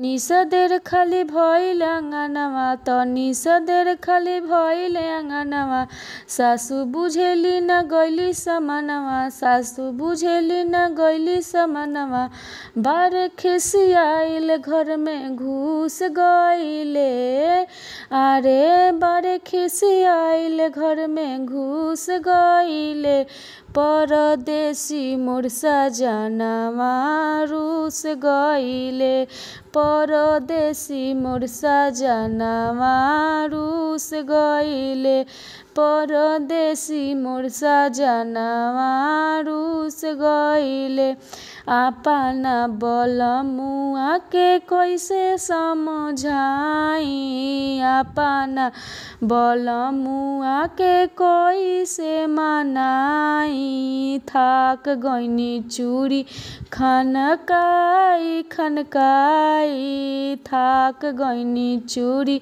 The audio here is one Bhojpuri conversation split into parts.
निसदेर खाली भइल आँगनमा त निसदेर खाली भइल आँगनमा सासु बुझेली न गइली समानमा सासु बुझेली न गइली समानमा बारे खिसियाइल घर में घुस गइले अरे बारे खिसियाइल घर में घुस गइले परदेसी मोर सजनमा रुस गइले परदेसी मोर सजनमा रुस गइले परदेसी मोर सजनमा रुस गइले अपना बलमुआ के कैसे समझाई अपना बलमुआ के कैसे मनाई थाक गइनी चूड़ी खनकाई खनकाई थाक गइनी चूड़ी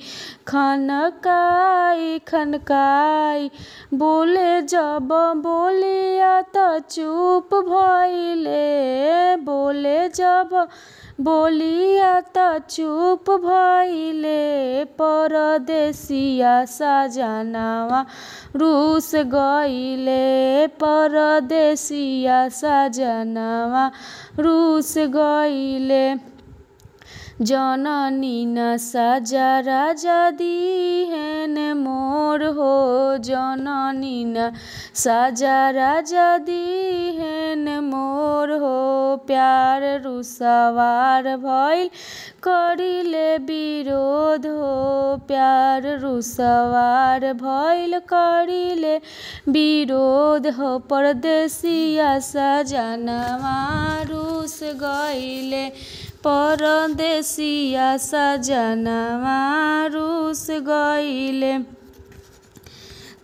खनकाई खनकाई बोले जब बोलिया त चुप भइले बोले जब बोलिया त चुप भइले परदेसिया सजनावा रुस गइले परदेसिया सजनावा रुस गइले जननी न सजा राजा दिहेन मोर हो जननी न सजा राजा दिहेन मोर हो प्यार रुसवार भइल करिले विरोध हो प्यार रुसवार भइल करिले विरोध हो परदेसिया सजनावा रुस गइले परदेसिया सजनावा रुस गइले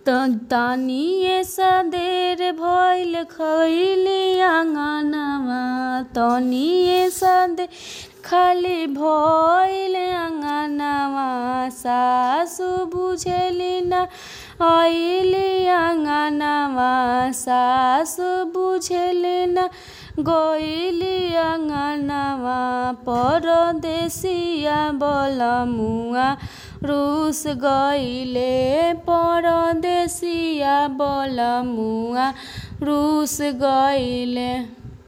तनिए सा देर भइल खइली आँगनमा तनिए सा देर खाली भइल आँगनमा सासु बुझेली न आइली आँगनमा सासु बुझेली न गइली आँगनमा परदेसिया बलमुआ रुस गइले परदेसिया बलमुआ रुस गइले।